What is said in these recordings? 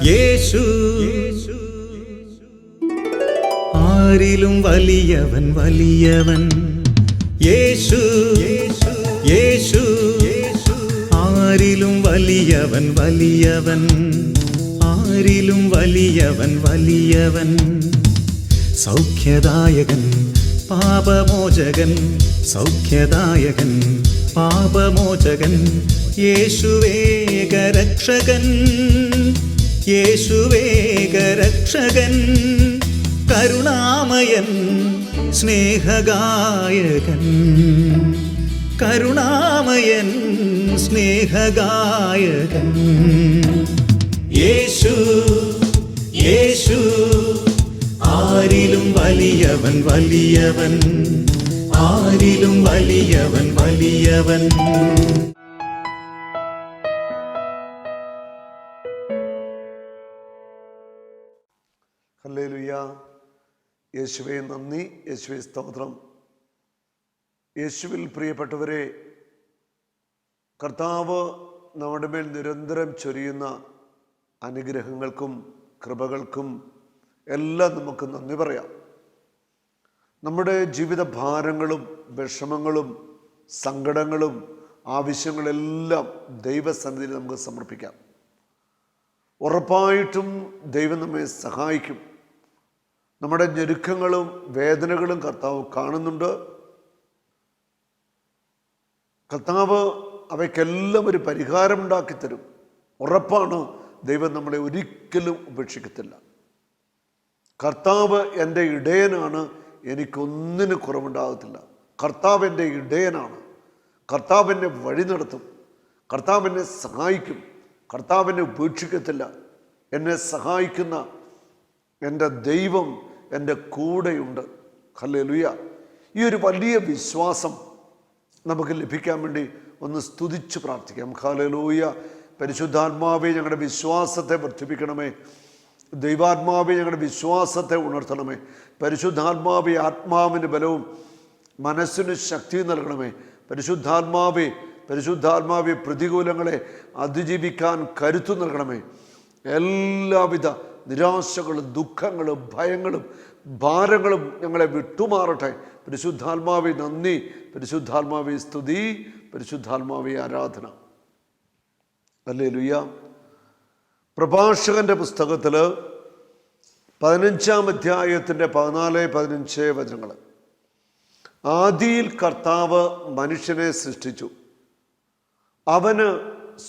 യേശു ആരിലും വലിയവൻ വലിയവൻ. യേശു യേശു ആരിലും വലിയവൻ വലിയവൻ. ആരിലും വലിയവൻ വലിയവൻ. സൗഖ്യദായകൻ പാപമോചകൻ. സൗഖ്യദായകൻ പാപമോചകൻ. യേശുവേകരക്ഷകൻ. യേശുവേകരക്ഷകൻ. കരുണാമയൻ സ്നേഹഗായകൻ. കരുണാമയൻ സ്നേഹഗായകൻ. യേശു യേശു ആരിലും വലിയവൻ വലിയവൻ. ആരിലും വലിയവൻ വലിയവൻ. ഹല്ലേലൂയ. യേശുവേ നന്ദി, യേശുവേ സ്തോത്രം. യേശുവിൽ പ്രിയപ്പെട്ടവരെ, കർത്താവ് നമ്മുടെ മേൽ നിരന്തരം ചൊരിയുന്ന അനുഗ്രഹങ്ങൾക്കും കൃപകൾക്കും എല്ലാം നമുക്ക് നന്ദി പറയാം. നമ്മുടെ ജീവിത ഭാരങ്ങളും വിഷമങ്ങളും സങ്കടങ്ങളും ആവശ്യങ്ങളെല്ലാം ദൈവസന്നിധിയിൽ നമുക്ക് സമർപ്പിക്കാം. ഉറപ്പായിട്ടും ദൈവം നമ്മെ സഹായിക്കും. നമ്മുടെ ഞെരുക്കങ്ങളും വേദനകളും കർത്താവ് കാണുന്നുണ്ട്. കർത്താവ് അവയ്ക്കെല്ലാം ഒരു പരിഹാരമുണ്ടാക്കി തരും. ഉറപ്പാണ്, ദൈവം നമ്മളെ ഒരിക്കലും ഉപേക്ഷിക്കത്തില്ല. കർത്താവ് എൻ്റെ ഇടയനാണ്, എനിക്കൊന്നിന് കുറവുണ്ടാകത്തില്ല. കർത്താവ് എൻ്റെ ഇടയനാണ്. കർത്താവ് എന്നെ വഴി നടത്തും. കർത്താവ് എന്നെ സഹായിക്കും. കർത്താവ് എന്നെ ഉപേക്ഷിക്കത്തില്ല. എന്നെ സഹായിക്കുന്ന എൻ്റെ ദൈവം എൻ്റെ കൂടെയുണ്ട്. ഹല്ലേലൂയ. ഈ ഒരു വലിയ വിശ്വാസം നമുക്ക് ലഭിക്കാൻ വേണ്ടി ഒന്ന് സ്തുതിച്ച് പ്രാർത്ഥിക്കാം. ഹല്ലേലൂയ. പരിശുദ്ധാത്മാവേ, ഞങ്ങളുടെ വിശ്വാസത്തെ വർദ്ധിപ്പിക്കണമേ. ദൈവാത്മാവേ, ഞങ്ങളുടെ വിശ്വാസത്തെ ഉണർത്തണമേ. പരിശുദ്ധാത്മാവേ, ആത്മാവിന് ബലവും മനസ്സിന് ശക്തിയും നൽകണമേ. പരിശുദ്ധാത്മാവേ, പരിശുദ്ധാത്മാവേ, പ്രതികൂലങ്ങളെ അതിജീവിക്കാൻ കരുത്തു നൽകണമേ. എല്ലാവിധ നിരാശകളും ദുഃഖങ്ങളും ഭയങ്ങളും ഭാരങ്ങളും ഞങ്ങളെ വിട്ടുമാറട്ടെ. പരിശുദ്ധാത്മാവേ നന്ദി, പരിശുദ്ധാത്മാവേ സ്തുതി, പരിശുദ്ധാത്മാവേ ആരാധന. ഹല്ലേലൂയ. പ്രഭാഷകന്റെ പുസ്തകത്തിൽ 15-ാം അധ്യായത്തിൻ്റെ 14-15 വചനങ്ങൾ. ആദിയിൽ കർത്താവ് മനുഷ്യനെ സൃഷ്ടിച്ചു, അവന്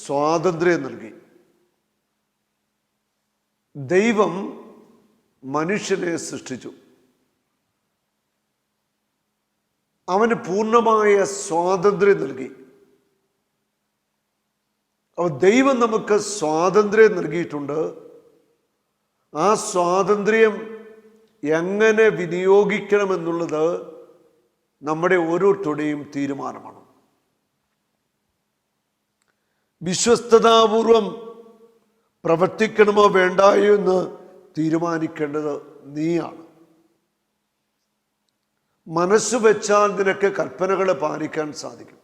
സ്വാതന്ത്ര്യം നൽകി. ദൈവം മനുഷ്യനെ സൃഷ്ടിച്ചു, അവന് പൂർണ്ണമായ സ്വാതന്ത്ര്യം നൽകി. അപ്പോൾ ദൈവം നമുക്ക് സ്വാതന്ത്ര്യം നൽകിയിട്ടുണ്ട്. ആ സ്വാതന്ത്ര്യം എങ്ങനെ വിനിയോഗിക്കണമെന്നുള്ളത് നമ്മുടെ ഓരോരുത്തരുടെയും തീരുമാനമാണ്. വിശ്വസ്തതാപൂർവം പ്രവർത്തിക്കണമോ വേണ്ടായോ എന്ന് തീരുമാനിക്കേണ്ടത് നീയാണ്. മനസ്സ് വെച്ചാൽ നിനക്ക് കൽപ്പനകൾ പാലിക്കാൻ സാധിക്കും.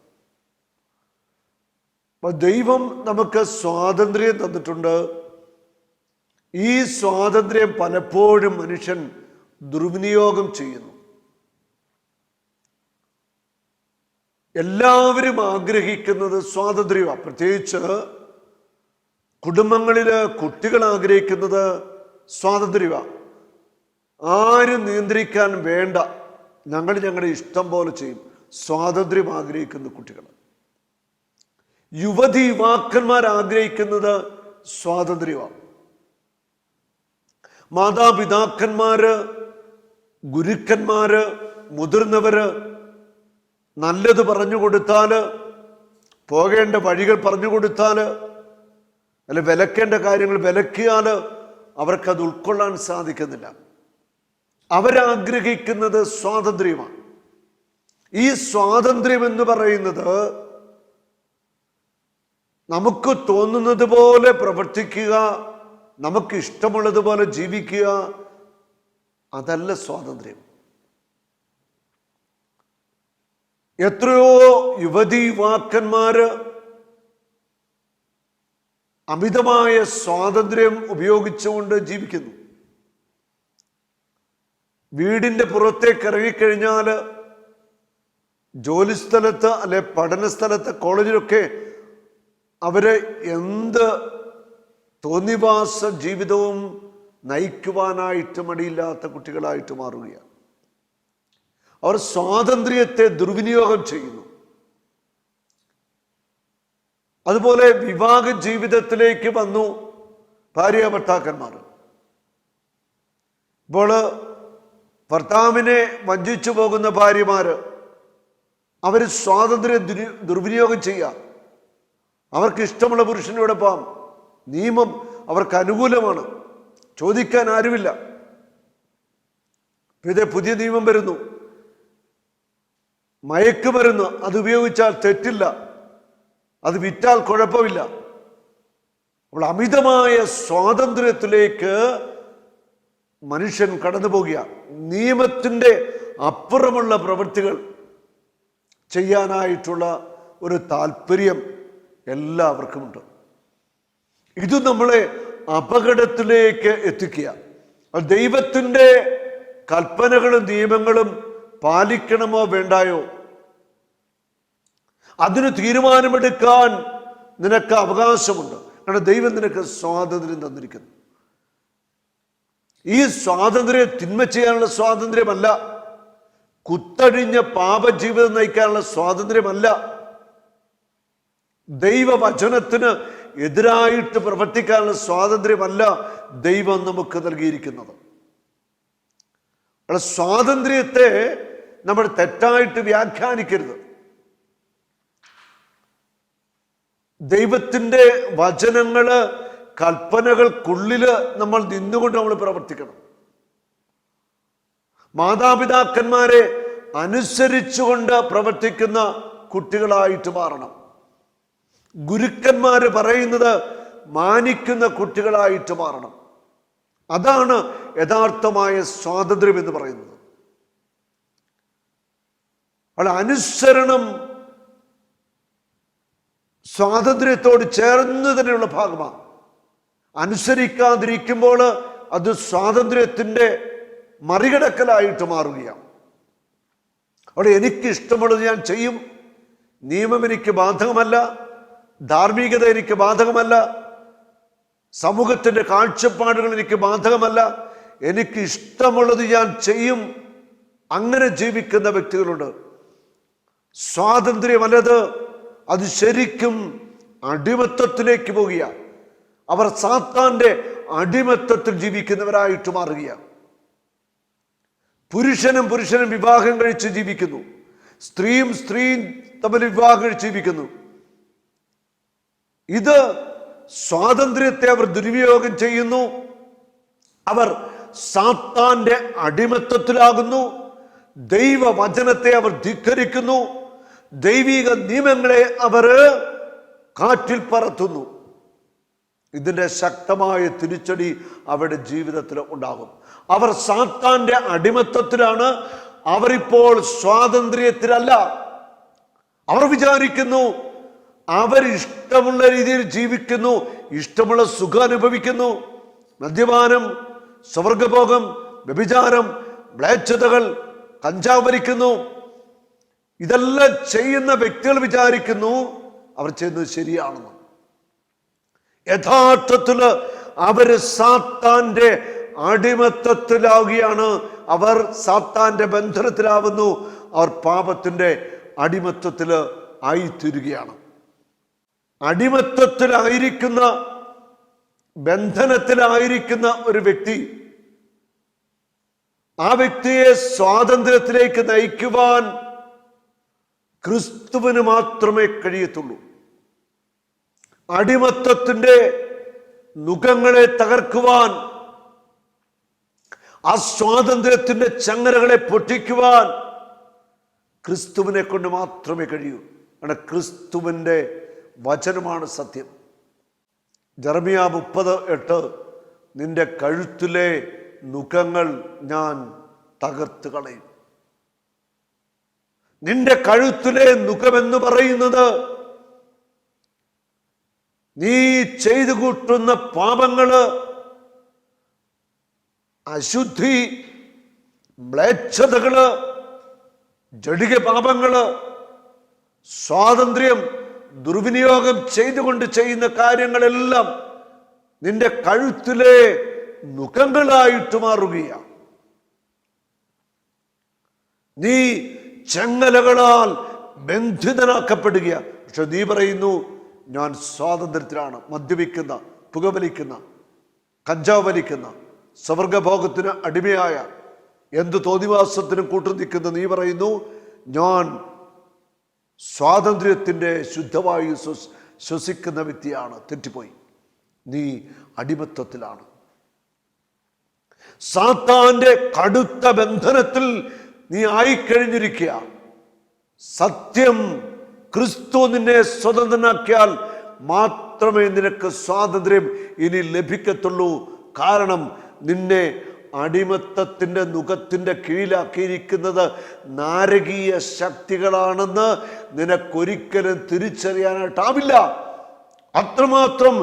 അപ്പോൾ ദൈവം നമുക്ക് സ്വാതന്ത്ര്യം തന്നിട്ടുണ്ട്. ഈ സ്വാതന്ത്ര്യം പലപ്പോഴും മനുഷ്യൻ ദുർവിനിയോഗം ചെയ്യുന്നു. എല്ലാവരും ആഗ്രഹിക്കുന്നത് സ്വാതന്ത്ര്യമാണ്. പ്രത്യേകിച്ച് കുടുംബങ്ങളിൽ കുട്ടികൾ ആഗ്രഹിക്കുന്നത് സ്വാതന്ത്ര്യമാണ്. ആരും നിയന്ത്രിക്കാൻ വേണ്ട, ഞങ്ങളുടെ ഇഷ്ടം പോലെ ചെയ്യും. സ്വാതന്ത്ര്യം ആഗ്രഹിക്കുന്ന കുട്ടികൾ. യുവതി യുവാക്കന്മാർ ആഗ്രഹിക്കുന്നത് സ്വാതന്ത്ര്യമാണ്. മാതാപിതാക്കന്മാര്, ഗുരുക്കന്മാര്, മുതിർന്നവര് നല്ലത് പറഞ്ഞു കൊടുത്താൽ, പോകേണ്ട വഴികൾ പറഞ്ഞു കൊടുത്താൽ, അല്ല വിലക്കേണ്ട കാര്യങ്ങൾ വിലക്കിയാൽ അവർക്കത് ഉൾക്കൊള്ളാൻ സാധിക്കുന്നില്ല. അവരാഗ്രഹിക്കുന്നത് സ്വാതന്ത്ര്യമാണ്. ഈ സ്വാതന്ത്ര്യം എന്ന് പറയുന്നത് നമുക്ക് തോന്നുന്നത് പോലെ പ്രവർത്തിക്കുക, നമുക്ക് ഇഷ്ടമുള്ളതുപോലെ ജീവിക്കുക, അതല്ല സ്വാതന്ത്ര്യം. എത്രയോ യുവതി യുവാക്കന്മാര് അമിതമായ സ്വാതന്ത്ര്യം ഉപയോഗിച്ചുകൊണ്ട് ജീവിക്കുന്നു. വീടിൻ്റെ പുറത്തേക്ക് ഇറങ്ങിക്കഴിഞ്ഞാൽ ജോലിസ്ഥലത്ത് അല്ലെ പഠന സ്ഥലത്ത് കോളേജിലൊക്കെ അവര് എന്ത് തോന്നിവാസ ജീവിതവും നയിക്കുവാനായിട്ട് മടിയില്ലാത്ത കുട്ടികളായിട്ട് മാറുകയാണ്. അവർ സ്വാതന്ത്ര്യത്തെ ദുർവിനിയോഗം ചെയ്യുന്നു. അതുപോലെ വിവാഹ ജീവിതത്തിലേക്ക് വന്നു ഭാര്യ ഭർത്താക്കന്മാർ. ഇപ്പോൾ ഭർത്താവിനെ വഞ്ചിച്ചു പോകുന്ന ഭാര്യമാര് അവർ സ്വാതന്ത്ര്യം ദുർവിനിയോഗം ചെയ്യുക. അവർക്ക് ഇഷ്ടമുള്ള പുരുഷനോടൊപ്പം നിയമം അവർക്ക് അനുകൂലമാണ്, ചോദിക്കാൻ ആരുമില്ല. ഇതേ പുതിയ നിയമം വരുന്നു, മയക്കുമരുന്ന് അത് ഉപയോഗിച്ചാൽ തെറ്റില്ല, അത് വിറ്റാൽ കുഴപ്പമില്ല. അപ്പോൾ അമിതമായ സ്വാതന്ത്ര്യത്തിലേക്ക് മനുഷ്യൻ കടന്നു പോകുക. നിയമത്തിൻ്റെ അപ്പുറമുള്ള പ്രവൃത്തികൾ ചെയ്യാനായിട്ടുള്ള ഒരു താല്പര്യം എല്ലാവർക്കുമുണ്ട്. ഇത് നമ്മളെ അപകടത്തിലേക്ക് എത്തിക്കുക. ദൈവത്തിൻ്റെ കൽപ്പനകളും നിയമങ്ങളും പാലിക്കണമോ വേണ്ടായോ, അതിന് തീരുമാനമെടുക്കാൻ നിനക്ക് അവകാശമുണ്ട്. കാരണം ദൈവം നിനക്ക് സ്വാതന്ത്ര്യം തന്നിരിക്കുന്നു. ഈ സ്വാതന്ത്ര്യം തിന്മ ചെയ്യാനുള്ള സ്വാതന്ത്ര്യമല്ല, കുത്തഴിഞ്ഞ പാപജീവിതം നയിക്കാനുള്ള സ്വാതന്ത്ര്യമല്ല, ദൈവവചനത്തിന് എതിരായിട്ട് പ്രവർത്തിക്കാനുള്ള സ്വാതന്ത്ര്യമല്ല ദൈവം നമുക്ക് നൽകിയിരിക്കുന്നത്. സ്വാതന്ത്ര്യത്തെ നമ്മൾ തെറ്റായിട്ട് വ്യാഖ്യാനിക്കരുത്. ദൈവത്തിൻ്റെ വചനങ്ങള് കൽപ്പനകൾക്കുള്ളില് നമ്മൾ നിന്നുകൊണ്ട് നമ്മൾ പ്രവർത്തിക്കണം. മാതാപിതാക്കന്മാരെ അനുസരിച്ചുകൊണ്ട് പ്രവർത്തിക്കുന്ന കുട്ടികളായിട്ട് മാറണം. ഗുരുക്കന്മാര് പറയുന്നത് മാനിക്കുന്ന കുട്ടികളായിട്ട് മാറണം. അതാണ് യഥാർത്ഥമായ സ്വാതന്ത്ര്യം എന്ന് പറയുന്നത്. അനുസരണം സ്വാതന്ത്ര്യത്തോട് ചേർന്ന് തന്നെയുള്ള ഭാഗമാണ്. അനുസരിക്കാതിരിക്കുമ്പോൾ അത് സ്വാതന്ത്ര്യത്തിൻ്റെ മറികടക്കലായിട്ട് മാറുകയാണ്. അവിടെ എനിക്ക് ഇഷ്ടമുള്ളത് ഞാൻ ചെയ്യും, നിയമം എനിക്ക് ബാധകമല്ല, ധാർമ്മികത എനിക്ക് ബാധകമല്ല, സമൂഹത്തിൻ്റെ കാഴ്ചപ്പാടുകൾ എനിക്ക് ബാധകമല്ല, എനിക്ക് ഇഷ്ടമുള്ളത് ഞാൻ ചെയ്യും. അങ്ങനെ ജീവിക്കുന്ന വ്യക്തികളുണ്ട്. സ്വാതന്ത്ര്യമല്ലത്, അത് ശരിക്കും അടിമത്തത്തിലേക്ക് പോകുക. അവർ സാത്താന്റെ അടിമത്തത്തിൽ ജീവിക്കുന്നവരായിട്ട് മാറുകയാണ്. പുരുഷനും വിവാഹം കഴിച്ച് ജീവിക്കുന്നു, സ്ത്രീയും തമ്മിൽ വിവാഹം കഴിച്ച് ജീവിക്കുന്നു. ഇത് സ്വാതന്ത്ര്യത്തെ അവർ ദുർവിനിയോഗം ചെയ്യുന്നു. അവർ സാത്താന്റെ അടിമത്തത്തിലാകുന്നു. ദൈവവചനത്തെ അവർ ധിക്കരിക്കുന്നു. ദൈവിക നിയമങ്ങളെ അവർ കാറ്റിൽ പറത്തുന്നു. ഇതിൻ്റെ ശക്തമായ തിരിച്ചടി അവരുടെ ജീവിതത്തിൽ ഉണ്ടാകും. അവർ സാത്താന്റെ അടിമത്തത്തിലാണ്. അവരിപ്പോൾ സ്വാതന്ത്ര്യത്തിലല്ല. അവർ വിചാരിക്കുന്നു അവരിഷ്ടമുള്ള രീതിയിൽ ജീവിക്കുന്നു, ഇഷ്ടമുള്ള സുഖം അനുഭവിക്കുന്നു. മദ്യപാനം, സ്വർഗഭോഗം, വ്യഭിചാരം, മ്ലേച്ഛതകൾ, കഞ്ചാവ് വലിക്കുന്നു. ഇതെല്ലാം ചെയ്യുന്ന വ്യക്തികൾ വിചാരിക്കുന്നു അവർ ചെയ്യുന്നത് ശരിയാണെന്ന്. യഥാർത്ഥത്തില് അവര് സാത്താന്റെ അടിമത്തത്തിലാവുകയാണ്. അവർ സാത്താന്റെ ബന്ധനത്തിലാവുന്നു. അവർ പാപത്തിന്റെ അടിമത്തത്തില് ആയിത്തീരുകയാണ്. അടിമത്തത്തിലായിരിക്കുന്ന, ബന്ധനത്തിലായിരിക്കുന്ന ഒരു വ്യക്തി, ആ വ്യക്തിയെ സ്വാതന്ത്ര്യത്തിലേക്ക് നയിക്കുവാൻ ക്രിസ്തുവിന് മാത്രമേ കഴിയത്തുള്ളൂ. അടിമത്തത്തിന്റെ നുഖങ്ങളെ തകർക്കുവാൻ, ആ സ്വാതന്ത്ര്യത്തിന്റെ ചങ്ങലകളെ പൊട്ടിക്കുവാൻ ക്രിസ്തുവിനെ കൊണ്ട് മാത്രമേ കഴിയൂ. കാരണം ക്രിസ്തുവിൻ്റെ വചനമാണ് സത്യം. ജെറമ്യ 30:8, നിന്റെ കഴുത്തിലെ നുഖങ്ങൾ ഞാൻ തകർത്ത് കളയും. നിന്റെ കഴുത്തിലെ നുഖമെന്ന് പറയുന്നത് നീ ചെയ്തു കൂട്ടുന്ന പാപങ്ങള്, അശുദ്ധി, മ്ലേച്ഛതകള്, ജഡിക പാപങ്ങള്, സ്വാതന്ത്ര്യം ദുർവിനിയോഗം ചെയ്തുകൊണ്ട് ചെയ്യുന്ന കാര്യങ്ങളെല്ലാം നിന്റെ കഴുത്തിലെ നുഖങ്ങളായിട്ട് മാറുകയാണ്. നീ ചെങ്ങലകളാൽ ബന്ധിതനാക്കപ്പെടുക. പക്ഷെ നീ പറയുന്നു ഞാൻ സ്വാതന്ത്ര്യത്തിലാണ്. മദ്യപിക്കുന്ന, പുകവലിക്കുന്ന, കഞ്ചാവ് വലിക്കുന്ന, സ്വർഗഭോഗത്തിന് അടിമയായ, എന്ത് തോന്നിവാസത്തിനും കൂട്ടുനിൽക്കുന്ന നീ പറയുന്നു ഞാൻ സ്വാതന്ത്ര്യത്തിൻ്റെ ശുദ്ധവായു ശ്വസിക്കുന്ന വ്യക്തിയാണ്. തെറ്റിപ്പോയി. നീ അടിമത്തത്തിലാണ്. സാത്താന്റെ കടുത്ത ബന്ധനത്തിൽ നീ ആയിക്കഴിഞ്ഞിരിക്കുക. സത്യം ക്രിസ്തു നിന്നെ സ്വതന്ത്രനാക്കിയാൽ മാത്രമേ നിനക്ക് സ്വാതന്ത്ര്യം ഇനി ലഭിക്കത്തുള്ളൂ. കാരണം നിന്നെ അടിമത്തത്തിൻ്റെ നുഖത്തിൻ്റെ കീഴിലാക്കിയിരിക്കുന്നത് നാരകീയ ശക്തികളാണെന്ന് നിനക്കൊരിക്കലും തിരിച്ചറിയാനായിട്ടാവില്ല. അത്രമാത്രം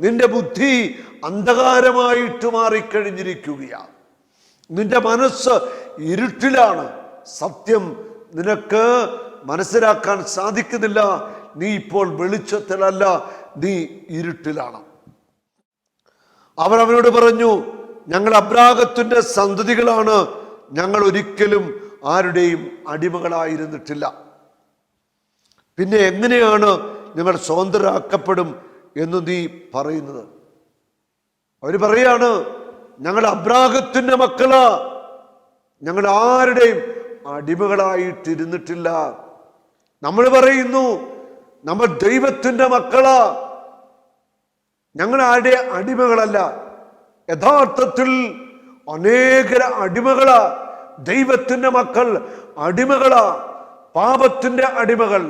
നിന്റെ ബുദ്ധി അന്ധകാരമായിട്ട് മാറിക്കഴിഞ്ഞിരിക്കുകയാണ്. നിന്റെ മനസ്സ് ഇരുട്ടിലാണ്. സത്യം നിനക്ക് മനസ്സിലാക്കാൻ സാധിക്കുന്നില്ല. നീ ഇപ്പോൾ വെളിച്ചത്തിലല്ല, നീ ഇരുട്ടിലാണ്. അവർ അവനോട് പറഞ്ഞു, ഞങ്ങൾ അബ്രാഹത്തിന്റെ സന്തതികളാണ്, ഞങ്ങൾ ഒരിക്കലും ആരുടെയും അടിമകളായിരുന്നിട്ടില്ല. പിന്നെ എങ്ങനെയാണ് ഞങ്ങൾ സ്വതന്ത്രരാക്കപ്പെടും എന്ന് നീ പറയുന്നത്? അവർ പറയാണ്, ഞങ്ങൾ അബ്രാഹത്തിന്റെ മക്കളാ, ഞങ്ങൾ ആരുടെയും അടിമകളായിട്ടിരുന്നിട്ടില്ല. നമ്മൾ പറയുന്നു നമ്മൾ ദൈവത്തിന്റെ മക്കളാ, ഞങ്ങൾ ആരുടെ അടിമകളല്ല. യഥാർത്ഥത്തിൽ അനേകര അടിമകളാ. ദൈവത്തിന്റെ മക്കൾ അടിമകളാ, പാപത്തിന്റെ അടിമകൾ,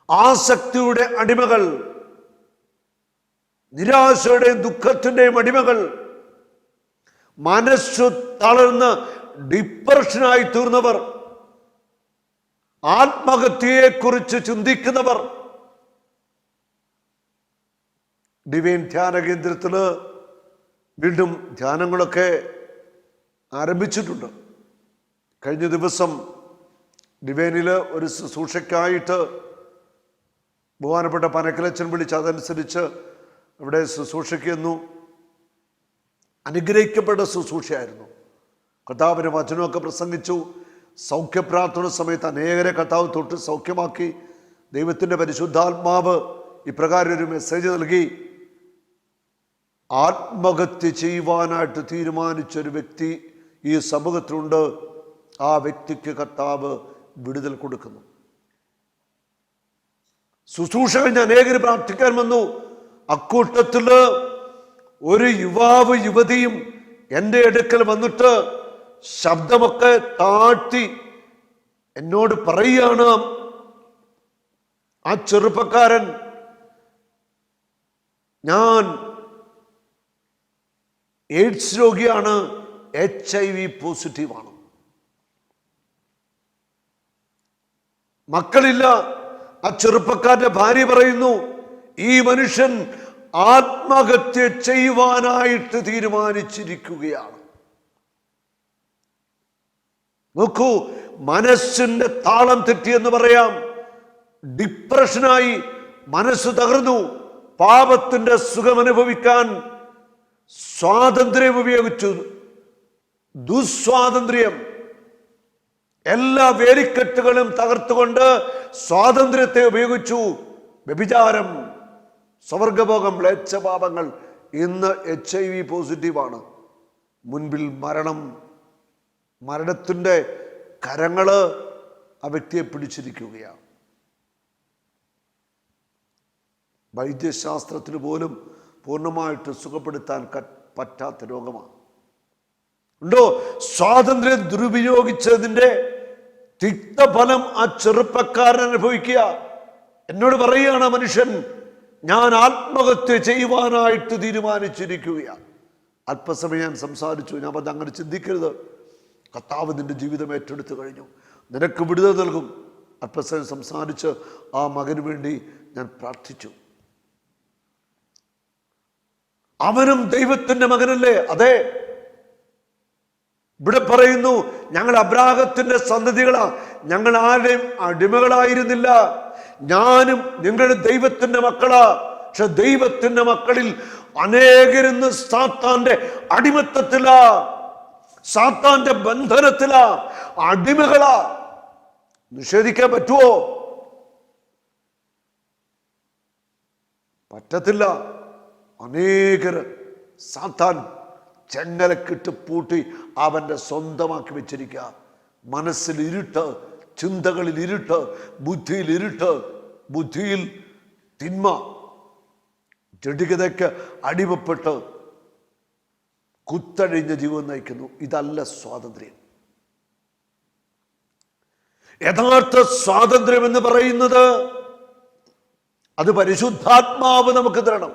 ആസക്തിയുടെ അടിമകൾ, നിരാശയുടെയും ദുഃഖത്തിന്റെയും അടിമകൾ, മനസ്സു തളർന്ന് ഡിപ്രഷനായി തീർന്നവർ, ആത്മഹത്യയെക്കുറിച്ച് ചിന്തിക്കുന്നവർ. ഡിവൈൻ ധ്യാന കേന്ദ്രത്തില് വീണ്ടും ധ്യാനങ്ങളൊക്കെ ആരംഭിച്ചിട്ടുണ്ട്. കഴിഞ്ഞ ദിവസം ഡിവൈനില് ഒരു ശുശ്രൂഷയ്ക്കായിട്ട് ബഹുമാനപ്പെട്ട പനക്കലച്ചൻ വിളിച്ച് അതനുസരിച്ച് ഇവിടെ ശുശ്രൂഷയ്ക്കുന്നു. അനുഗ്രഹിക്കപ്പെട്ട ശുശ്രൂഷയായിരുന്നു. കർത്താവിന്റെ വചനമൊക്കെ പ്രസംഗിച്ചു. സൗഖ്യപ്രാർത്ഥന സമയത്ത് അനേകരെ കർത്താവ് തൊട്ട് സൗഖ്യമാക്കി. ദൈവത്തിൻ്റെ പരിശുദ്ധാത്മാവ് ഇപ്രകാരം ഒരു മെസ്സേജ് നൽകി. ആത്മഹത്യ ചെയ്യുവാനായിട്ട് തീരുമാനിച്ചൊരു വ്യക്തി ഈ സമൂഹത്തിലുണ്ട്. ആ വ്യക്തിക്ക് കർത്താവ് വിടുതൽ കൊടുക്കുന്നു. ശുശ്രൂഷ കഴിഞ്ഞ് അനേകർ പ്രാർത്ഥിക്കാൻ വന്നു. അക്കൂട്ടത്തില് ഒരു യുവാവ് യുവതിയും എൻ്റെ അടുക്കൽ വന്നിട്ട് ശബ്ദമൊക്കെ താഴ്ത്തി എന്നോട് പറയുകയാണ്, ആ ചെറുപ്പക്കാരൻ, ഞാൻ എയ്ഡ്സ് രോഗിയാണ്, HIV പോസിറ്റീവാണ്, മക്കളില്ല. ആ ചെറുപ്പക്കാരന്റെ ഭാര്യ പറയുന്നു, ഈ മനുഷ്യൻ ആത്മഹത്യ ചെയ്യുവാനായിട്ട് തീരുമാനിച്ചിരിക്കുകയാണ്. നോക്കൂ, മനസ്സിന്റെ താളം തെറ്റിയെന്ന് പറയാം. ഡിപ്രഷനായി, മനസ്സ് തകർന്നു. പാപത്തിന്റെ സുഖം അനുഭവിക്കാൻ സ്വാതന്ത്ര്യം ഉപയോഗിച്ചു, ദുസ്വാതന്ത്ര്യം. എല്ലാ വേലിക്കെട്ടുകളും തകർത്തുകൊണ്ട് സ്വാതന്ത്ര്യത്തെ ഉപയോഗിച്ചു. വ്യഭിചാരം, സ്വർഗഭോഗം, മ്ലേച്ഛപാപങ്ങൾ. ഇന്ന് HIV പോസിറ്റീവാണ്. മുൻപിൽ മരണം, മരണത്തിൻ്റെ കരങ്ങള് ആ വ്യക്തിയെ പിടിച്ചിരിക്കുകയാണ്. വൈദ്യശാസ്ത്രത്തിന് പോലും പൂർണ്ണമായിട്ട് സുഖപ്പെടുത്താൻ പറ്റാത്ത രോഗമാണ്. ഉണ്ടോ? സ്വാതന്ത്ര്യം ദുരുപയോഗിച്ചതിൻ്റെ തിക്തഫലം ആ ചെറുപ്പക്കാരൻ അനുഭവിക്കുക. എന്നോട് പറയുകയാണ് മനുഷ്യൻ, ഞാൻ ആത്മഹത്യ ചെയ്യുവാനായിട്ട് തീരുമാനിച്ചിരിക്കുകയാണ്. അല്പസമയം ഞാൻ സംസാരിച്ചു. ഞാൻ അത് അങ്ങനെ ചിന്തിക്കരുത്. കർത്താവ് നിന്റെ ജീവിതം ഏറ്റെടുത്തു കഴിഞ്ഞു, നിനക്ക് വിടുതൽ നൽകും. അല്പസമയം സംസാരിച്ച് ആ മകന് വേണ്ടി ഞാൻ പ്രാർത്ഥിച്ചു. അവനും ദൈവത്തിന്റെ മകനല്ലേ? അതെ. ഇവിടെ പറയുന്നു, ഞങ്ങൾ അബ്രാഹത്തിന്റെ സന്തതികളാ, ഞങ്ങൾ ആരുടെയും അടിമകളായിരുന്നില്ല, ഞാനും നിങ്ങളുടെ ദൈവത്തിന്റെ മക്കളാ. പക്ഷെ ദൈവത്തിന്റെ മക്കളിൽ അനേകരിന്ന് സാത്താന്റെ അടിമത്തത്തിലാ, സാത്താന്റെ ബന്ധനത്തിലാ, അടിമകളാ. നിഷേധിക്കാൻ പറ്റുമോ? പറ്റത്തില്ല. അനേകര് സാത്താൻ ചെങ്ങലക്കിട്ട് പൂട്ടി അവന്റെ സ്വന്തമാക്കി വെച്ചിരിക്കുക. മനസ്സിൽ ഇരുട്ട്, ചിന്തകളിൽ ഇരുട്ട്, ബുദ്ധിയിൽ ഇരുട്ട്, ബുദ്ധിയിൽ തിന്മ, ജഡികതയ്ക്ക് അടിമപ്പെട്ട് കുത്തഴിഞ്ഞ ജീവിതം നയിക്കുന്നു. ഇതല്ല സ്വാതന്ത്ര്യം. യഥാർത്ഥ സ്വാതന്ത്ര്യം എന്ന് പറയുന്നത് അത് പരിശുദ്ധാത്മാവ് നമുക്ക് തരണം.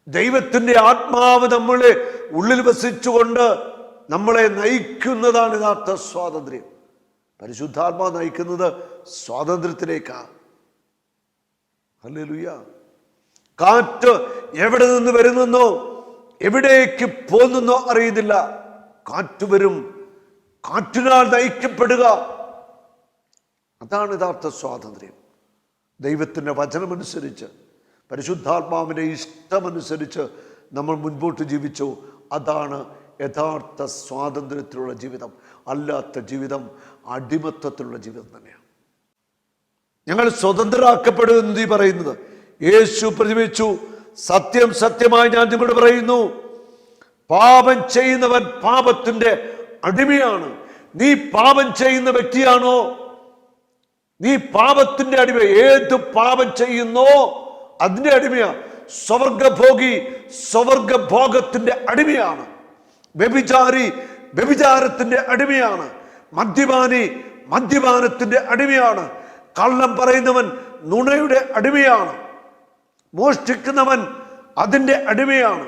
ദൈവത്തിന്റെ ആത്മാവ് നമ്മളെ ഉള്ളിൽ വസിച്ചുകൊണ്ട് നമ്മളെ നയിക്കുന്നതാണ് യഥാർത്ഥ സ്വാതന്ത്ര്യം. പരിശുദ്ധാത്മാവ് നയിക്കുന്നത് സ്വാതന്ത്ര്യത്തിലേക്കാണ്. ഹല്ലേലൂയ. കാറ്റ് എവിടെ നിന്ന് വരുന്നെന്നോ എവിടേക്ക് പോകുന്നെന്നോ അറിയുന്നില്ല. കാറ്റ് വരും, കാറ്റിനാൽ നയിക്കപ്പെടുക. അതാണ് യഥാർത്ഥ സ്വാതന്ത്ര്യം. ദൈവത്തിൻ്റെ വചനമനുസരിച്ച്, പരിശുദ്ധാത്മാവിൻ്റെ ഇഷ്ടമനുസരിച്ച് നമ്മൾ മുൻപോട്ട് ജീവിച്ചു. അതാണ് യഥാർത്ഥ സ്വാതന്ത്ര്യത്തിലുള്ള ജീവിതം. അല്ലാത്ത ജീവിതം അടിമത്തത്തിലുള്ള ജീവിതം തന്നെയാണ്. ഞങ്ങൾ സ്വതന്ത്രരാക്കപ്പെടുമെന്ന് പറയുന്നത് യേശു പ്രതിവച്ചു, സത്യം സത്യമായി ഞാൻ നിങ്ങളോട് പറയുന്നു, പാപം ചെയ്യുന്നവൻ പാപത്തിന്റെ അടിമയാണ്. നീ പാപം ചെയ്യുന്ന വ്യക്തിയാണോ? നീ പാപത്തിന്റെ അടിമ. ഏത് പാപം ചെയ്യുന്നോ അതിന്റെ അടിമയാണ്. സ്വർഗഭോഗി സ്വർഗഭോഗത്തിന്റെ അടിമയാണ്. വ്യഭിചാരി വ്യഭിചാരത്തിന്റെ അടിമയാണ്. മദ്യപാനി മദ്യപാനത്തിന്റെ അടിമയാണ്. കള്ളം പറയുന്നവൻ നുണയുടെ അടിമയാണ്. മോഷ്ടിക്കുന്നവൻ അതിൻ്റെ അടിമയാണ്.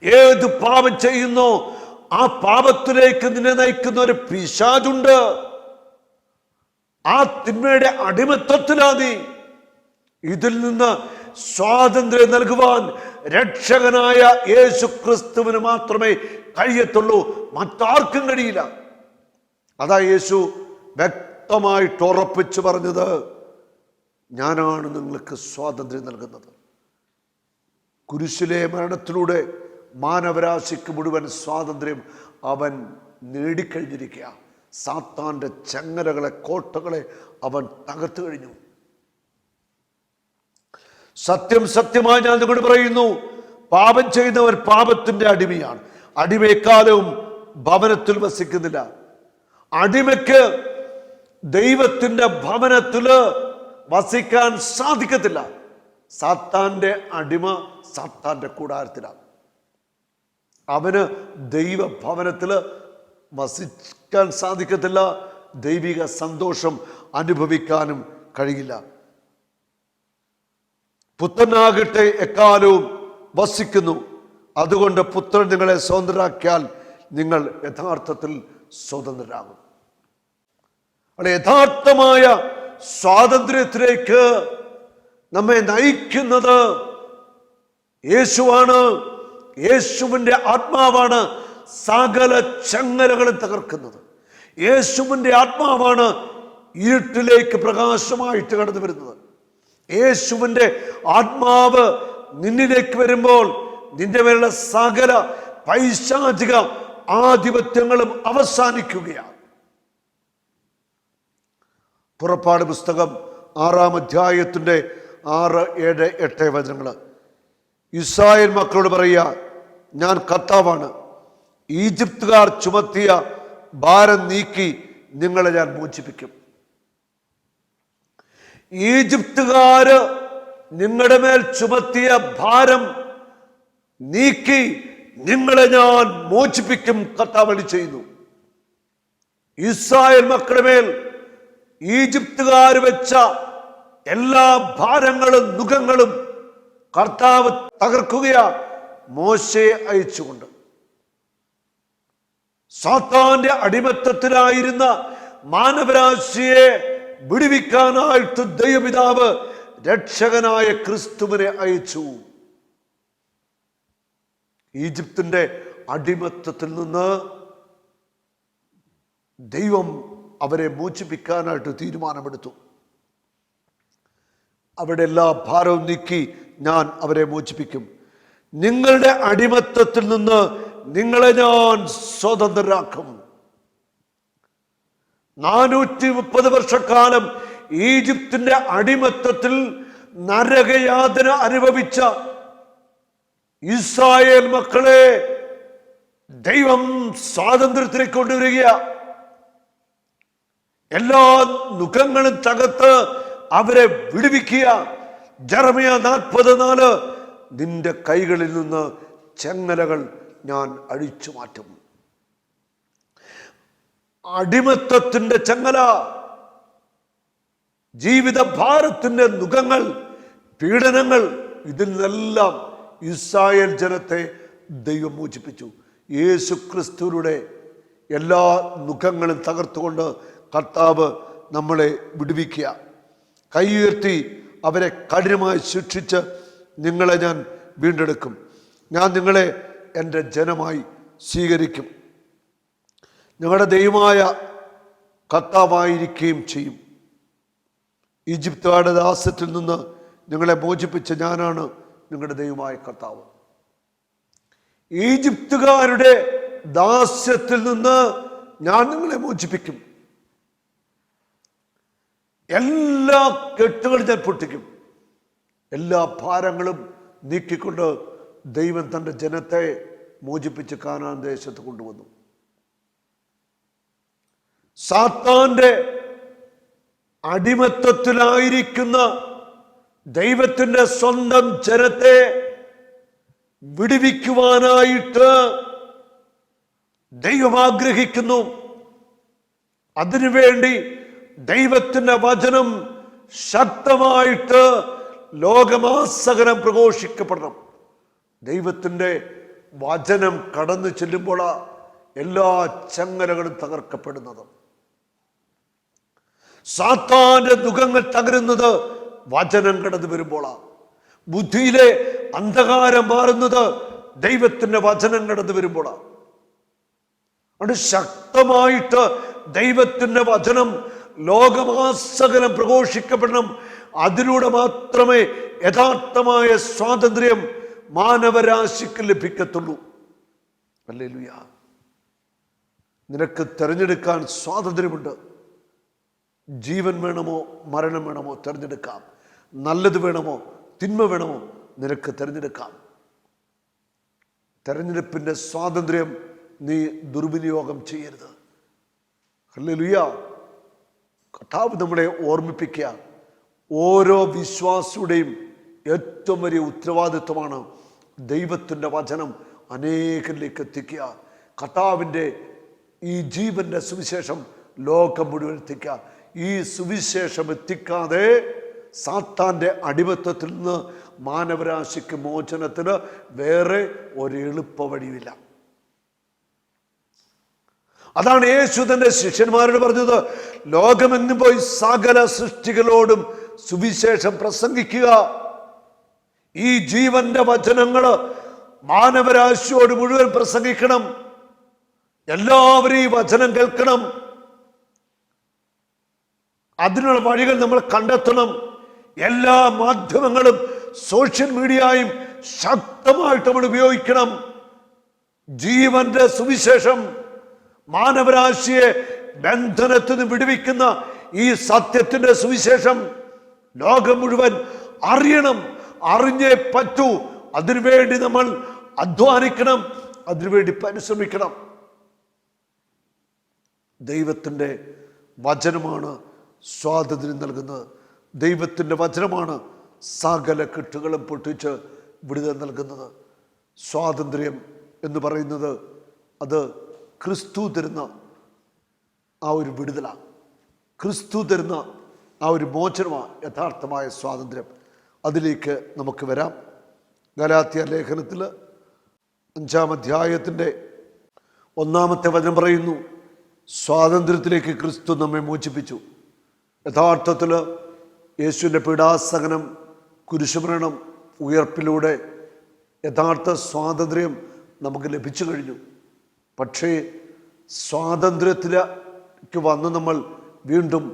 ഏത് പാപം ചെയ്യുന്നോ ആ പാപത്തിലേക്ക് നിന്നെ നയിക്കുന്ന ഒരു പിശാചുണ്ട്. ആ തിന്മയുടെ അടിമത്വത്തിലാ നീ. ഇതിൽ നിന്ന് സ്വാതന്ത്ര്യം നൽകുവാൻ രക്ഷകനായ യേശു ക്രിസ്തുവിന് മാത്രമേ കഴിയത്തുള്ളൂ. മറ്റാർക്കും കഴിയില്ല. അതാ യേശു വ്യക്തമായിട്ട് ഉറപ്പിച്ചു പറഞ്ഞത്, ഞാനാണ് നിങ്ങൾക്ക് സ്വാതന്ത്ര്യം നൽകുന്നത്. കുരിശിലെ മരണത്തിലൂടെ മാനവരാശിക്ക് മുഴുവൻ സ്വാതന്ത്ര്യം അവൻ നേടിക്കഴിഞ്ഞിരിക്കുക. സാത്താന്റെ ചങ്ങലകളെ, കോട്ടകളെ അവൻ തകർത്തു കഴിഞ്ഞു. സത്യം സത്യമായി ഞാൻ നിങ്ങളോട് പറയുന്നു, പാപം ചെയ്യുന്നവൻ പാപത്തിന്റെ അടിമയാണ്. അടിമയെക്കാലവും ഭവനത്തിൽ വസിക്കുന്നില്ല. അടിമയ്ക്ക് ദൈവത്തിന്റെ ഭവനത്തില് വസിക്കാൻ സാധിക്കത്തില്ല. സാത്താന്റെ അടിമ സാത്താന്റെ കൂടാരത്തിലാണ്. അവന് ദൈവഭവനത്തില് വസിക്കാൻ സാധിക്കത്തില്ല. ദൈവിക സന്തോഷം അനുഭവിക്കാനും കഴിയില്ല. പുത്രനാകട്ടെ എക്കാലവും വസിക്കുന്നു. അതുകൊണ്ട് പുത്രൻ നിങ്ങളെ സ്വതന്ത്രരാക്കിയാൽ നിങ്ങൾ യഥാർത്ഥത്തിൽ സ്വതന്ത്രരാകും. അവിടെ യഥാർത്ഥമായ സ്വാതന്ത്ര്യത്തിലേക്ക് നമ്മെ നയിക്കുന്നത് യേശുവാണ്. യേശുവിൻ്റെ ആത്മാവാണ് സകല ചങ്ങലകളും തകർക്കുന്നത്. യേശുവിൻ്റെ ആത്മാവാണ് ഇരുട്ടിലേക്ക് പ്രകാശമായിട്ട് കടന്നു വരുന്നത്. യേശുവിൻ്റെ ആത്മാവ് നിന്നിലേക്ക് വരുമ്പോൾ നിന്റെ മേലുള്ള സകല പൈശാചിക ആധിപത്യങ്ങളും അവസാനിക്കുകയാണ്. പുറപ്പാട് പുസ്തകം 6-ാം അധ്യായത്തിൻ്റെ 6, 7, 8 വചനങ്ങൾ. ഇസ്രായേൽ മക്കളോട് പറയുക, ഞാൻ കർത്താവാണ്. ഈജിപ്തുകാർ ചുമത്തിയ ഭാരം നീക്കി നിങ്ങളെ ഞാൻ മോചിപ്പിക്കും. ഈജിപ്തുകാര് നിങ്ങളുടെ മേൽ ചുമത്തിയ ഭാരം നീക്കി നിങ്ങളെ ഞാൻ മോചിപ്പിക്കും. കർത്താവ് ചെയ്യുന്നു. ഇസ്രായേൽ മക്കളുടെ മേൽ ഈജിപ്തുകാർ വെച്ച എല്ലാ ഭാരങ്ങളും നുഖങ്ങളും കർത്താവ് തകർക്കുകയാ മോശയെ അയച്ചുകൊണ്ട്. സാത്താന്റെ അടിമത്തത്തിലായിരുന്ന മാനവരാശിയെ വിടുവിക്കാനായിട്ട് ദൈവപിതാവ് രക്ഷകനായ ക്രിസ്തുവിനെ അയച്ചു. ഈജിപ്തിൻ്റെ അടിമത്തത്തിൽ നിന്ന് ദൈവം അവരെ മോചിപ്പിക്കാനായിട്ട് തീരുമാനമെടുത്തു. അവിടെ എല്ലാ ഭാരവും നീക്കി ഞാൻ അവരെ മോചിപ്പിക്കും. നിങ്ങളുടെ അടിമത്തത്തിൽ നിന്ന് നിങ്ങളെ ഞാൻ സ്വതന്ത്രരാക്കും. 430 വർഷക്കാലം ഈജിപ്തിന്റെ അടിമത്തത്തിൽ നരകയാതന അനുഭവിച്ച ഇസ്രായേൽ മക്കളെ ദൈവം സ്വാതന്ത്ര്യത്തിലേക്ക് കൊണ്ടുവരിക. എല്ലാ നുഖങ്ങളും തകർത്ത് അവരെ വിടുവിക്കുക. ജെറമ്യാ 40:4 നിന്റെ കൈകളിൽ നിന്ന് ചെങ്ങലകൾ ഞാൻ അഴിച്ചു മാറ്റും. അടിമത്തത്തിന്റെ ചെങ്ങല, ജീവിത ഭാരത്തിന്റെ നുഖങ്ങൾ, പീഡനങ്ങൾ, ഇതിൽ നിന്നെല്ലാം ഇസ്രായേൽ ജനത്തെ ദൈവം മോചിപ്പിച്ചു. യേശു ക്രിസ്തുവിലൂടെ എല്ലാ നുഖങ്ങളും തകർത്തുകൊണ്ട് കർത്താവ് നമ്മളെ വിടുവിക്കുക. കൈ ഉയർത്തി അവരെ കഠിനമായി ശിക്ഷിച്ച് നിങ്ങളെ ഞാൻ വീണ്ടെടുക്കും. ഞാൻ നിങ്ങളെ എൻ്റെ ജനമായി സ്വീകരിക്കും. നിങ്ങളുടെ ദൈവമായ കർത്താവായിരിക്കുകയും ചെയ്യും. ഈജിപ്തുകാരുടെ ദാസ്യത്തിൽ നിന്ന് നിങ്ങളെ മോചിപ്പിച്ച ഞാനാണ് നിങ്ങളുടെ ദൈവമായ കർത്താവ്. ഈജിപ്തുകാരുടെ ദാസ്യത്തിൽ നിന്ന് ഞാൻ നിങ്ങളെ മോചിപ്പിക്കും. എല്ലാ കെട്ടുകളും ഞാൻ പൊട്ടിക്കും. എല്ലാ ഭാരങ്ങളും നീക്കിക്കൊണ്ട് ദൈവം തൻ്റെ ജനത്തെ മോചിപ്പിച്ച് കാനാൻ ദേശത്ത് കൊണ്ടുവന്നു. സാത്താന്റെ അടിമത്തത്തിലായിരിക്കുന്ന ദൈവത്തിൻ്റെ സ്വന്തം ജനത്തെ വിടുവിക്കുവാനായിട്ട് ദൈവം ആഗ്രഹിക്കുന്നു. അതിനുവേണ്ടി ദൈവത്തിൻ്റെ വചനം ശക്തമായിട്ട് ലോകമാസകലം പ്രഘോഷിക്കപ്പെടണം. ദൈവത്തിൻ്റെ വചനം കടന്നു ചെല്ലുമ്പോൾ എല്ലാ ചങ്ങലകളും തകർക്കപ്പെടുന്നത്, സാത്താന്റെ നുഖങ്ങൾ തകരുന്നത് വചനം കടന്നു വരുമ്പോഴാണ്. ബുദ്ധിയിലെ അന്ധകാരം മാറുന്നത് ദൈവത്തിന്റെ വചനം കടന്നു വരുമ്പോഴാണ്. അത് ശക്തമായിട്ട് ദൈവത്തിന്റെ വചനം ലോകമാസകലം പ്രഘോഷിക്കപ്പെടണം. അതിലൂടെ മാത്രമേ യഥാർത്ഥമായ സ്വാതന്ത്ര്യം മാനവരാശിക്ക് ലഭിക്കത്തുള്ളൂ. ഹല്ലേലൂയ. നിനക്ക് തിരഞ്ഞെടുക്കാൻ സ്വാതന്ത്ര്യമുണ്ട്. ജീവൻ വേണമോ മരണം വേണമോ തിരഞ്ഞെടുക്കാം. നല്ലത് വേണമോ തിന്മ വേണമോ നിനക്ക് തിരഞ്ഞെടുക്കാം. തെരഞ്ഞെടുപ്പിന്റെ സ്വാതന്ത്ര്യം നീ ദുർവിനിയോഗം ചെയ്യരുത്. ഹല്ലേലൂയ. കർത്താവ് നമ്മളെ ഓർമ്മിപ്പിക്കുക. ഓരോ വിശ്വാസിയുടെയും ഏറ്റവും വലിയ ഉത്തരവാദിത്വമാണ് ദൈവത്തിൻ്റെ വചനം അനേകരിലേക്ക് എത്തിക്കുക. കർത്താവിൻ്റെ ഈ ജീവന്റെ സുവിശേഷം ലോകം മുഴുവൻ എത്തിക്കുക. ഈ സുവിശേഷം എത്തിക്കാതെ സാത്താന്റെ അടിമത്തത്തിൽ നിന്ന് മാനവരാശിക്ക് മോചനത്തിന് വേറെ ഒരു എളുപ്പ വഴിയില്ല. അതാണ് യേശു തന്റെ ശിഷ്യന്മാരോട് പറഞ്ഞത്, ലോകമെങ്ങും പോയി സകല സൃഷ്ടികളോടും സുവിശേഷം പ്രസംഗിക്കുക. ഈ ജീവന്റെ വചനങ്ങള് മാനവരാശിയോട് മുഴുവൻ പ്രസംഗിക്കണം. എല്ലാവരും ഈ വചനം കേൾക്കണം. അതിനുള്ള വഴികൾ നമ്മൾ കണ്ടെത്തണം. എല്ലാ മാധ്യമങ്ങളും സോഷ്യൽ മീഡിയയും ശക്തമായിട്ട് നമ്മൾ ഉപയോഗിക്കണം. ജീവന്റെ സുവിശേഷം മാനവരാശിയെ ബന്ധനത്തിൽ നിന്ന് വിടുവിക്കുന്ന ഈ സത്യത്തിന്റെ സുവിശേഷം ലോകം മുഴുവൻ അറിയണം. അറിഞ്ഞേ പറ്റൂ. അതിനുവേണ്ടി നമ്മൾ അധ്വാനിക്കണം. അതിനുവേണ്ടി പരിശ്രമിക്കണം. ദൈവത്തിൻ്റെ വചനമാണ് സ്വാതന്ത്ര്യം നൽകുന്നത്. ദൈവത്തിൻ്റെ വചനമാണ് സകല കെട്ടുകളും പൊട്ടിച്ച് വിടുതൽ നൽകുന്നത്. സ്വാതന്ത്ര്യം എന്ന് പറയുന്നത് അത് ക്രിസ്തു തരുന്ന ആ ഒരു വിടുതലാണ്. ക്രിസ്തു തരുന്ന ആ ഒരു മോചനമാണ് യഥാർത്ഥമായ സ്വാതന്ത്ര്യം. അതിലേക്ക് നമുക്ക് വരാം. ഗലാത്യ ലേഖനത്തിൽ 5-ാം അധ്യായത്തിൻ്റെ 1-ാമത്തെ വചനം പറയുന്നു, സ്വാതന്ത്ര്യത്തിലേക്ക് ക്രിസ്തു നമ്മെ മോചിപ്പിച്ചു. യഥാർത്ഥത്തിൽ യേശുവിൻ്റെ പീഡാസഹനം, കുരിശുമരണം, ഉയർപ്പിലൂടെ യഥാർത്ഥ സ്വാതന്ത്ര്യം നമുക്ക് ലഭിച്ചു കഴിഞ്ഞു. പക്ഷേ സ്വാതന്ത്ര്യത്തിലേക്ക് വന്ന് നമ്മൾ വീണ്ടും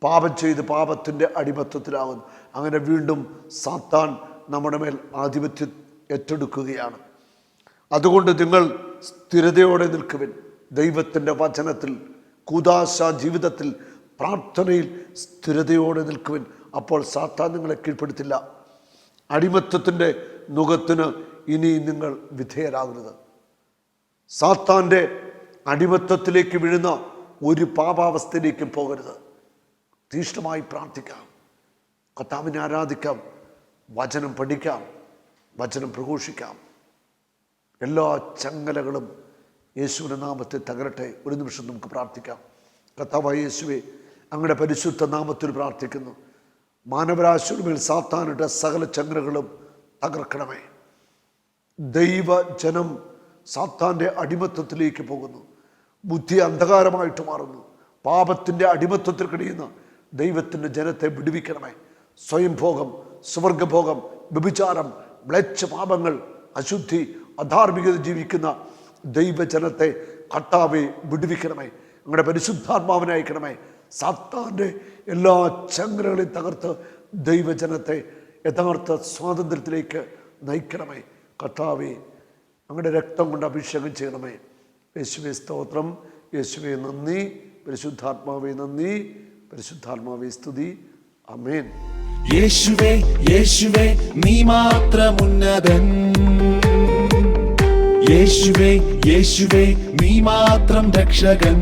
പാപം ചെയ്ത് പാപത്തിൻ്റെ അടിമത്തത്തിലാകുന്നു. അങ്ങനെ വീണ്ടും സാത്താൻ നമ്മുടെ മേൽ ആധിപത്യം ഏറ്റെടുക്കുകയാണ്. അതുകൊണ്ട് നിങ്ങൾ സ്ഥിരതയോടെ നിൽക്കുവിൻ. ദൈവത്തിൻ്റെ വചനത്തിൽ, കൂദാശ ജീവിതത്തിൽ, പ്രാർത്ഥനയിൽ സ്ഥിരതയോടെ നിൽക്കുവിൻ. അപ്പോൾ സാത്താൻ നിങ്ങളെ കീഴ്പ്പെടുത്തില്ല. അടിമത്തത്തിൻ്റെ നുകത്തിന് ഇനി നിങ്ങൾ വിധേയരാകരുത്. സാത്താൻ്റെ അടിമത്തത്തിലേക്ക് വീഴുന്ന ഒരു പാപാവസ്ഥയിലേക്കും പോകരുത്. തീഷ്ണമായി പ്രാർത്ഥിക്കാം, കർത്താവിനെ ആരാധിക്കാം, വചനം പഠിക്കാം, വചനം പ്രഘോഷിക്കാം. എല്ലാ ചങ്ങലകളും യേശുവിൻ്റെ നാമത്തിൽ തകരട്ടെ. ഒരു നിമിഷം നമുക്ക് പ്രാർത്ഥിക്കാം. കർത്താവായ യേശുവേ, അങ്ങയുടെ പരിശുദ്ധ നാമത്തിൽ പ്രാർത്ഥിക്കുന്നു. മാനവരാശിയുടെ മേൽ സാത്താനിട്ട സകല ചങ്ങലകളും തകർക്കണമേ. ദൈവജനം സാത്താൻ്റെ അടിമത്തത്തിലേക്ക് പോകുന്നു. ബുദ്ധി അന്ധകാരമായിട്ട് മാറുന്നു. പാപത്തിൻ്റെ അടിമത്തത്തിൽ കഴിയുന്ന ദൈവത്തിൻ്റെ ജനത്തെ വിടുവിക്കണമേ. സ്വയംഭോഗം, സ്വർഗഭോഗം, വ്യഭിചാരം, മ്ലേച്ഛ പാപങ്ങൾ, അശുദ്ധി, അധാർമികത ജീവിക്കുന്ന ദൈവജനത്തെ കർത്താവെ വിടുവിക്കണമേ. അങ്ങയുടെ പരിശുദ്ധാത്മാവിനെ അയക്കണമേ. സാത്താൻ്റെ എല്ലാ ചങ്ങലകളെയും തകർത്ത് ദൈവജനത്തെ യഥാർത്ഥ സ്വാതന്ത്ര്യത്തിലേക്ക് നയിക്കണമേ. കർത്താവെ, അങ്ങയുടെ രക്തം കൊണ്ട് അഭിഷേകം ചെയ്യണമേ. യേശുവേ സ്തോത്രം, യേശുവേ നന്ദി, പരിശുദ്ധാത്മാവേ നന്ദി, പരിശുദ്ധാത്മാവേ സ്തുതി. ആമേൻ. യേശുവേ യേശുവേ നീ മാത്രം ഉന്നതൻ. യേശുവേ യേശുവേ നീ മാത്രം രക്ഷകൻ.